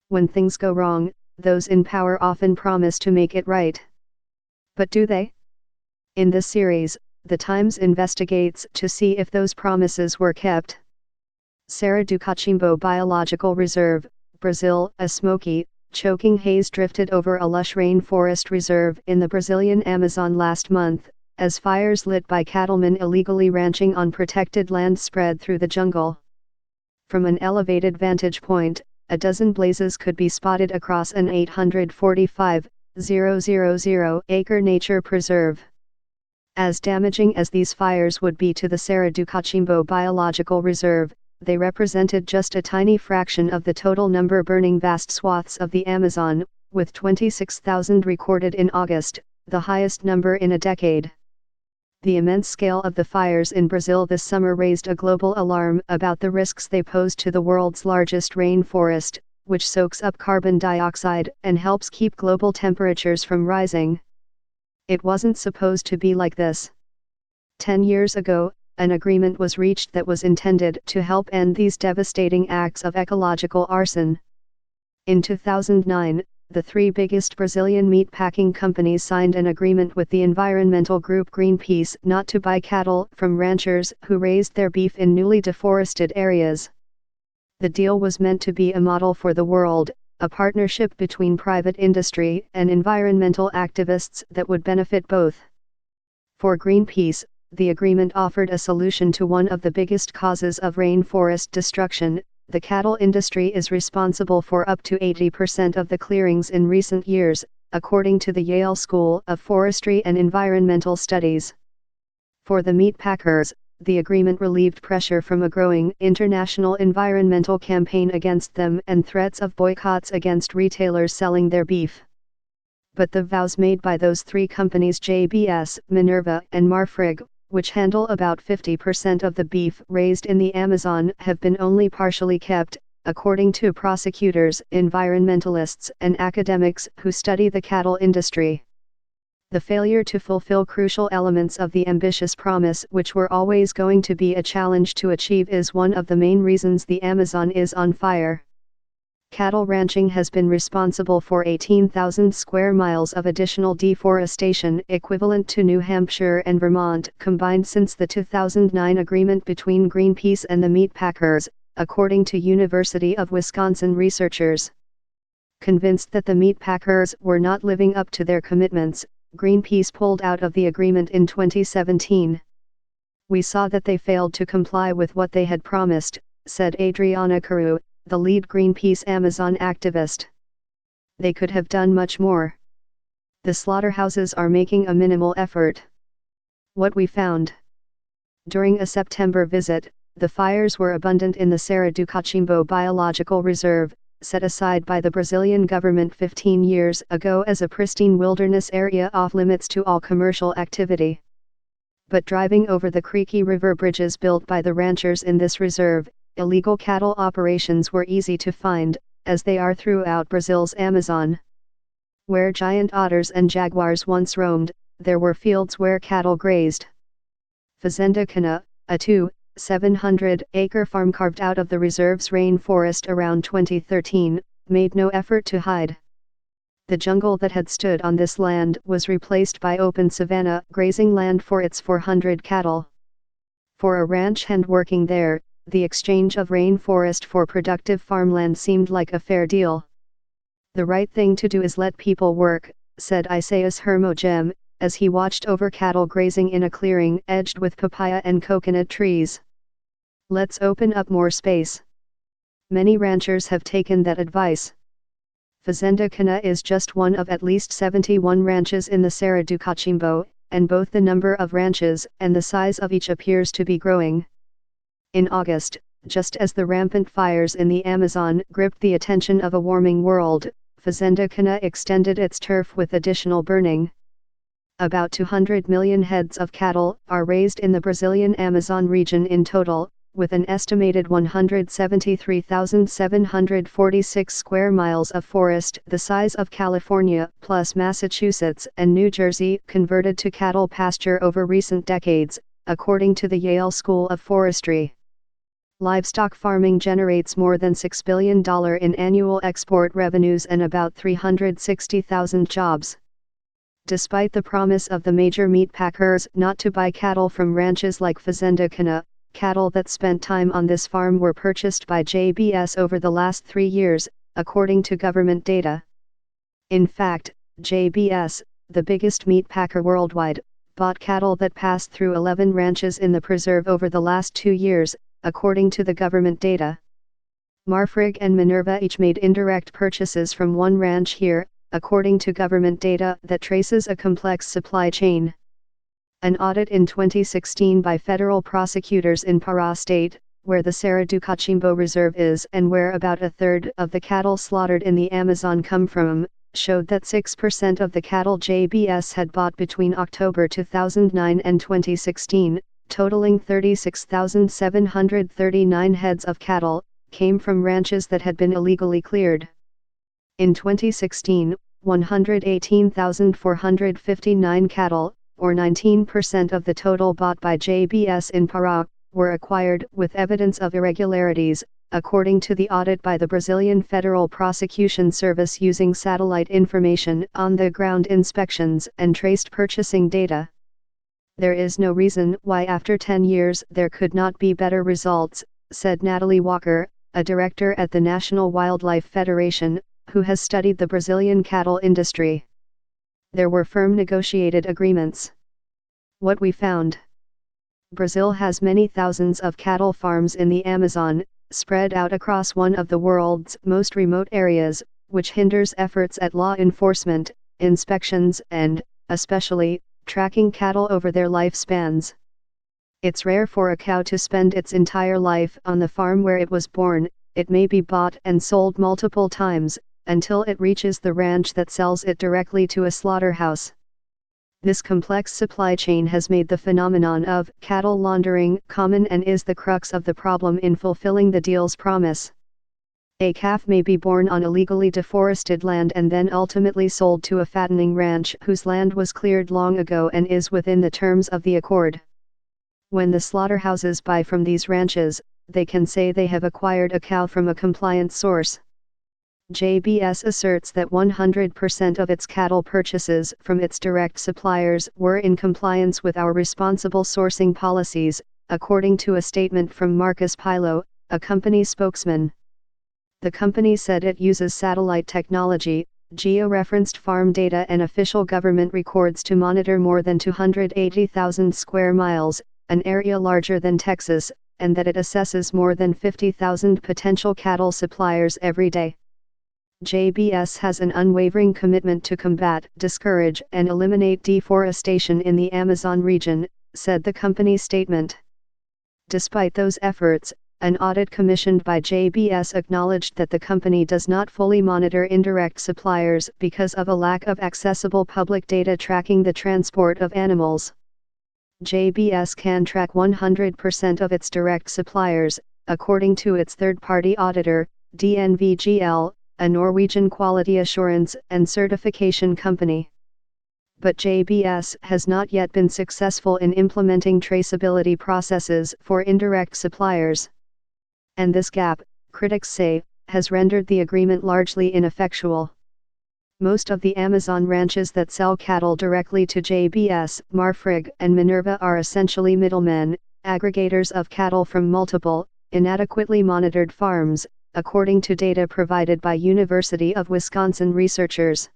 When things go wrong, those in power often promise to make it right. But do they? In this series, The Times investigates to see if those promises were kept. Serra do Cachimbo Biological Reserve, Brazil. A smoky, choking haze drifted over a lush rainforest reserve in the Brazilian Amazon last month, as fires lit by cattlemen illegally ranching on protected land spread through the jungle. From an elevated vantage point, a dozen blazes could be spotted across an 845,000-acre nature preserve. As damaging as these fires would be to the Serra do Cachimbo Biological Reserve, they represented just a tiny fraction of the total number burning vast swaths of the Amazon, with 26,000 recorded in August, the highest number in a decade. The immense scale of the fires in Brazil this summer raised a global alarm about the risks they pose to the world's largest rainforest, which soaks up carbon dioxide and helps keep global temperatures from rising. It wasn't supposed to be like this. 10 years ago, an agreement was reached that was intended to help end these devastating acts of ecological arson. In 2009, the three biggest Brazilian meat-packing companies signed an agreement with the environmental group Greenpeace not to buy cattle from ranchers who raised their beef in newly deforested areas. The deal was meant to be a model for the world, a partnership between private industry and environmental activists that would benefit both. For Greenpeace, the agreement offered a solution to one of the biggest causes of rainforest destruction. The cattle industry is responsible for up to 80% of the clearings in recent years, according to the Yale School of Forestry and Environmental Studies. For the meat packers, the agreement relieved pressure from a growing international environmental campaign against them and threats of boycotts against retailers selling their beef. But the vows made by those three companies, JBS, Minerva, and Marfrig, which handle about 50% of the beef raised in the Amazon, have been only partially kept, according to prosecutors, environmentalists, and academics who study the cattle industry. The failure to fulfill crucial elements of the ambitious promise, which were always going to be a challenge to achieve, is one of the main reasons the Amazon is on fire. Cattle ranching has been responsible for 18,000 square miles of additional deforestation, equivalent to New Hampshire and Vermont combined, since the 2009 agreement between Greenpeace and the meat packers, according to University of Wisconsin researchers. Convinced that the meat packers were not living up to their commitments, Greenpeace pulled out of the agreement in 2017. "We saw that they failed to comply with what they had promised," said Adriana Caru, the lead Greenpeace Amazon activist. "They could have done much more. The slaughterhouses are making a minimal effort." What we found. During a September visit, the fires were abundant in the Serra do Cachimbo Biological Reserve, set aside by the Brazilian government 15 years ago as a pristine wilderness area off-limits to all commercial activity. But driving over the creaky river bridges built by the ranchers in this reserve, illegal cattle operations were easy to find, as they are throughout Brazil's Amazon. Where giant otters and jaguars once roamed, there were fields where cattle grazed. Fazenda Cana, a 2,700-acre farm carved out of the reserve's rainforest around 2013, made no effort to hide. The jungle that had stood on this land was replaced by open savanna grazing land for its 400 cattle. For a ranch hand working there, the exchange of rainforest for productive farmland seemed like a fair deal. "The right thing to do is let people work," said Isaias Hermogem, as he watched over cattle grazing in a clearing edged with papaya and coconut trees. "Let's open up more space." Many ranchers have taken that advice. Fazenda Cana is just one of at least 71 ranches in the Serra do Cachimbo, and both the number of ranches and the size of each appears to be growing. In August, just as the rampant fires in the Amazon gripped the attention of a warming world, Fazenda Cana extended its turf with additional burning. About 200 million heads of cattle are raised in the Brazilian Amazon region in total, with an estimated 173,746 square miles of forest, the size of California plus Massachusetts and New Jersey, converted to cattle pasture over recent decades, according to the Yale School of Forestry. Livestock farming generates more than $6 billion in annual export revenues and about 360,000 jobs. Despite the promise of the major meat packers not to buy cattle from ranches like Fazenda Cana, cattle that spent time on this farm were purchased by JBS over the last 3 years, according to government data. In fact, JBS, the biggest meat packer worldwide, bought cattle that passed through 11 ranches in the preserve over the last 2 years, according to the government data. Marfrig and Minerva each made indirect purchases from one ranch here, according to government data that traces a complex supply chain. An audit in 2016 by federal prosecutors in Pará state, where the Serra do Cachimbo Reserve is and where about a third of the cattle slaughtered in the Amazon come from, showed that 6% of the cattle JBS had bought between October 2009 and 2016, totaling 36,739 heads of cattle, came from ranches that had been illegally cleared. In 2016, 118,459 cattle, or 19% of the total bought by JBS in Pará, were acquired with evidence of irregularities, according to the audit by the Brazilian Federal Prosecution Service using satellite information, on-the-ground inspections and traced purchasing data. There is no reason why after 10 years there could not be better results, said Natalie Walker, a director at the National Wildlife Federation, who has studied the Brazilian cattle industry. There were firm negotiated agreements. What we found: Brazil has many thousands of cattle farms in the Amazon, spread out across one of the world's most remote areas, which hinders efforts at law enforcement, inspections and, especially, tracking cattle over their lifespans. It's rare for a cow to spend its entire life on the farm where it was born. It may be bought and sold multiple times, until it reaches the ranch that sells it directly to a slaughterhouse. This complex supply chain has made the phenomenon of cattle laundering common and is the crux of the problem in fulfilling the deal's promise. A calf may be born on illegally deforested land and then ultimately sold to a fattening ranch whose land was cleared long ago and is within the terms of the accord. When the slaughterhouses buy from these ranches, they can say they have acquired a cow from a compliant source. JBS asserts that 100% of its cattle purchases from its direct suppliers were in compliance with our responsible sourcing policies, according to a statement from Marcus Pilo, a company spokesman. The company said it uses satellite technology, geo-referenced farm data and official government records to monitor more than 280,000 square miles, an area larger than Texas, and that it assesses more than 50,000 potential cattle suppliers every day. JBS has an unwavering commitment to combat, discourage and eliminate deforestation in the Amazon region, said the company's statement. Despite those efforts, an audit commissioned by JBS acknowledged that the company does not fully monitor indirect suppliers because of a lack of accessible public data tracking the transport of animals. JBS can track 100% of its direct suppliers, according to its third-party auditor, DNVGL, a Norwegian quality assurance and certification company. But JBS has not yet been successful in implementing traceability processes for indirect suppliers. And this gap, critics say, has rendered the agreement largely ineffectual. Most of the Amazon ranches that sell cattle directly to JBS, Marfrig and Minerva are essentially middlemen, aggregators of cattle from multiple, inadequately monitored farms, according to data provided by University of Wisconsin researchers.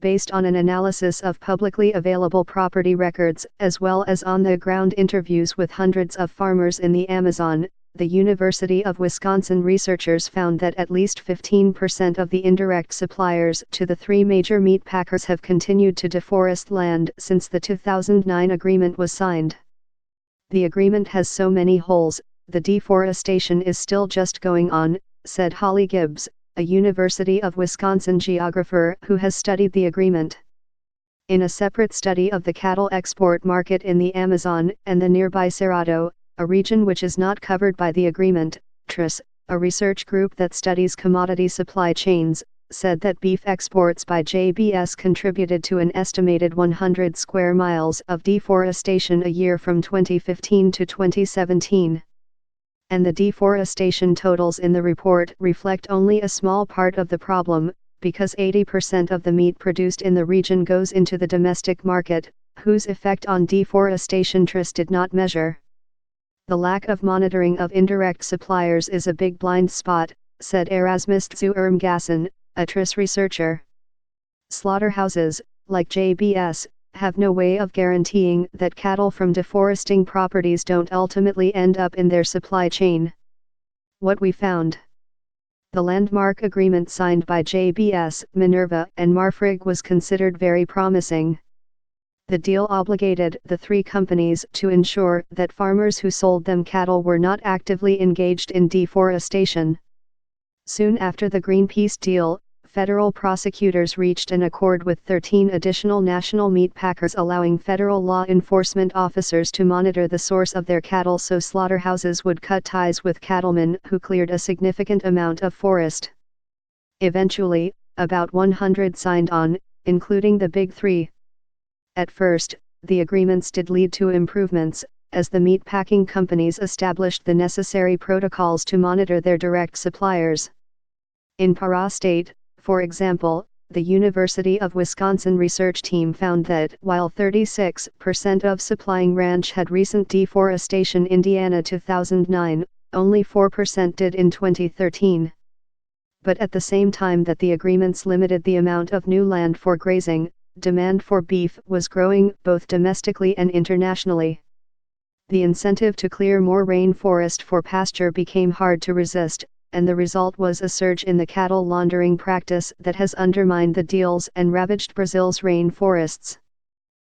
Based on an analysis of publicly available property records as well as on-the-ground interviews with hundreds of farmers in the Amazon, the University of Wisconsin researchers found that at least 15% of the indirect suppliers to the 3 major meat packers have continued to deforest land since the 2009 agreement was signed. The agreement has so many holes, the deforestation is still just going on, said Holly Gibbs, a University of Wisconsin geographer who has studied the agreement. In a separate study of the cattle export market in the Amazon and the nearby Cerrado, a region which is not covered by the agreement, TRIS, a research group that studies commodity supply chains, said that beef exports by JBS contributed to an estimated 100 square miles of deforestation a year from 2015 to 2017. And the deforestation totals in the report reflect only a small part of the problem, because 80% of the meat produced in the region goes into the domestic market, whose effect on deforestation TRIS did not measure. The lack of monitoring of indirect suppliers is a big blind spot, said Erasmus Zuermgassen, a TRIS researcher. Slaughterhouses, like JBS, have no way of guaranteeing that cattle from deforesting properties don't ultimately end up in their supply chain. What we found. The landmark agreement signed by JBS, Minerva, and Marfrig was considered very promising. The deal obligated the three companies to ensure that farmers who sold them cattle were not actively engaged in deforestation. Soon after the Greenpeace deal, federal prosecutors reached an accord with 13 additional national meat packers, allowing federal law enforcement officers to monitor the source of their cattle so slaughterhouses would cut ties with cattlemen who cleared a significant amount of forest. Eventually, about 100 signed on, including the Big Three. At first, the agreements did lead to improvements, as the meatpacking companies established the necessary protocols to monitor their direct suppliers. In Pará State, for example, the University of Wisconsin research team found that while 36% of supplying ranch had recent deforestation in Indiana 2009, only 4% did in 2013. But at the same time that the agreements limited the amount of new land for grazing, demand for beef was growing both domestically and internationally. The incentive to clear more rainforest for pasture became hard to resist, and the result was a surge in the cattle laundering practice that has undermined the deals and ravaged Brazil's rainforests.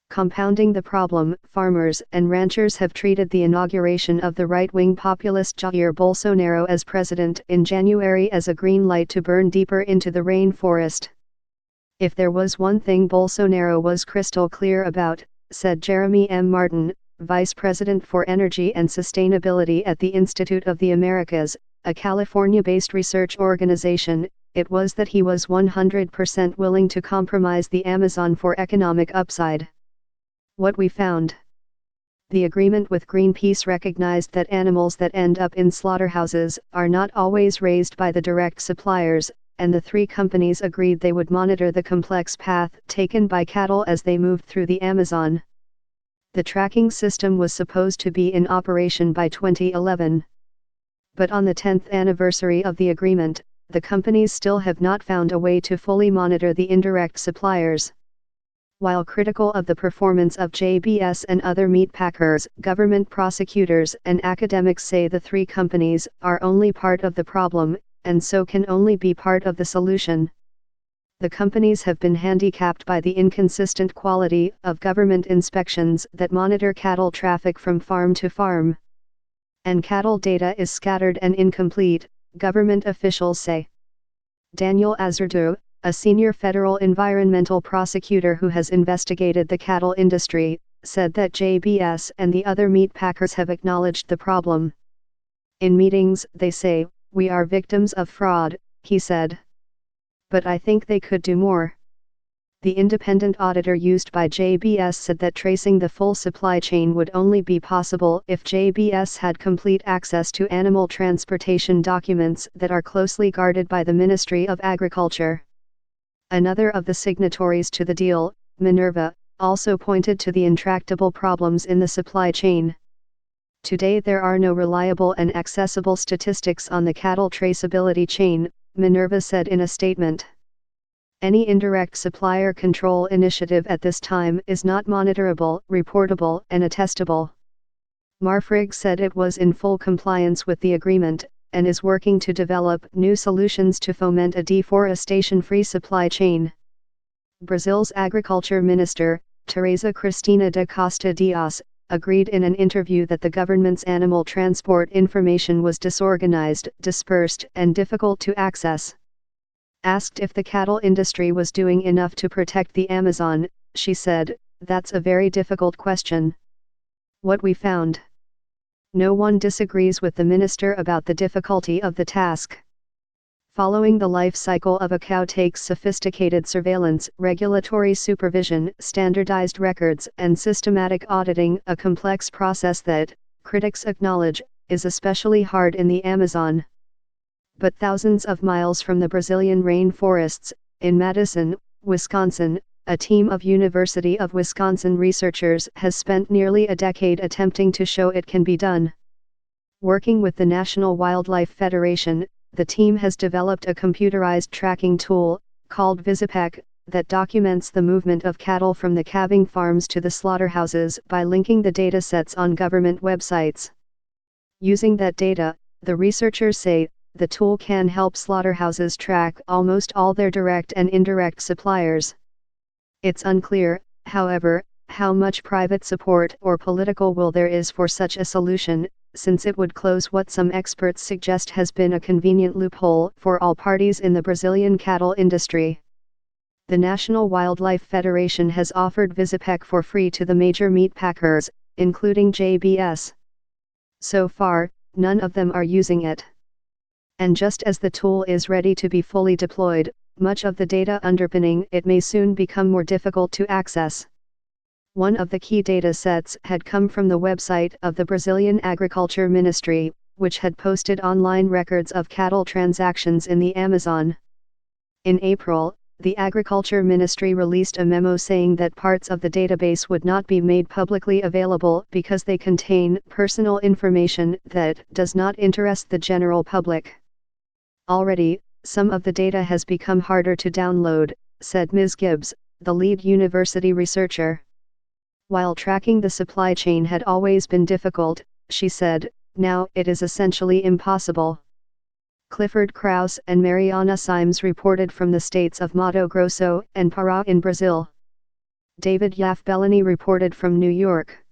Compounding the problem, farmers and ranchers have treated the inauguration of the right-wing populist Jair Bolsonaro as president in January as a green light to burn deeper into the rainforest. If there was one thing Bolsonaro was crystal clear about, said Jeremy M. Martin, Vice President for Energy and Sustainability at the Institute of the Americas, a California-based research organization, it was that he was 100% willing to compromise the Amazon for economic upside. What we found. The agreement with Greenpeace recognized that animals that end up in slaughterhouses are not always raised by the direct suppliers, and the three companies agreed they would monitor the complex path taken by cattle as they moved through the Amazon. The tracking system was supposed to be in operation by 2011. But on the 10th anniversary of the agreement, the companies still have not found a way to fully monitor the indirect suppliers. While critical of the performance of JBS and other meat packers, government prosecutors and academics say the three companies are only part of the problem, and so can only be part of the solution. The companies have been handicapped by the inconsistent quality of government inspections that monitor cattle traffic from farm to farm. And cattle data is scattered and incomplete, government officials say. Daniel Azurdu, a senior federal environmental prosecutor who has investigated the cattle industry, said that JBS and the other meat packers have acknowledged the problem. In meetings, they say, "We are victims of fraud," he said. But I think they could do more. The independent auditor used by JBS said that tracing the full supply chain would only be possible if JBS had complete access to animal transportation documents that are closely guarded by the Ministry of Agriculture. Another of the signatories to the deal, Minerva, also pointed to the intractable problems in the supply chain. Today there are no reliable and accessible statistics on the cattle traceability chain, Minerva said in a statement. Any indirect supplier control initiative at this time is not monitorable, reportable, and attestable. Marfrig said it was in full compliance with the agreement, and is working to develop new solutions to foment a deforestation-free supply chain. Brazil's agriculture minister, Tereza Cristina da Costa Dias, agreed in an interview that the government's animal transport information was disorganized, dispersed, and difficult to access. Asked if the cattle industry was doing enough to protect the Amazon, she said, "That's a very difficult question." What we found. No one disagrees with the minister about the difficulty of the task. Following the life cycle of a cow takes sophisticated surveillance, regulatory supervision, standardized records, and systematic auditing, a complex process that, critics acknowledge, is especially hard in the Amazon. But thousands of miles from the Brazilian rainforests, in Madison, Wisconsin, a team of University of Wisconsin researchers has spent nearly a decade attempting to show it can be done. Working with the National Wildlife Federation, the team has developed a computerized tracking tool, called Visipec, that documents the movement of cattle from the calving farms to the slaughterhouses by linking the data sets on government websites. Using that data, the researchers say, the tool can help slaughterhouses track almost all their direct and indirect suppliers. It's unclear, however, how much private support or political will there is for such a solution, since it would close what some experts suggest has been a convenient loophole for all parties in the Brazilian cattle industry. The National Wildlife Federation has offered Visipec for free to the major meat packers, including JBS. So far, none of them are using it. And just as the tool is ready to be fully deployed, much of the data underpinning it may soon become more difficult to access. One of the key data sets had come from the website of the Brazilian Agriculture Ministry, which had posted online records of cattle transactions in the Amazon. In April, the Agriculture Ministry released a memo saying that parts of the database would not be made publicly available because they contain personal information that does not interest the general public. Already, some of the data has become harder to download, said Ms. Gibbs, the lead university researcher. While tracking the supply chain had always been difficult, she said, now it is essentially impossible. Clifford Krause and Mariana Symes reported from the states of Mato Grosso and Pará in Brazil. David Yaff Bellany reported from New York.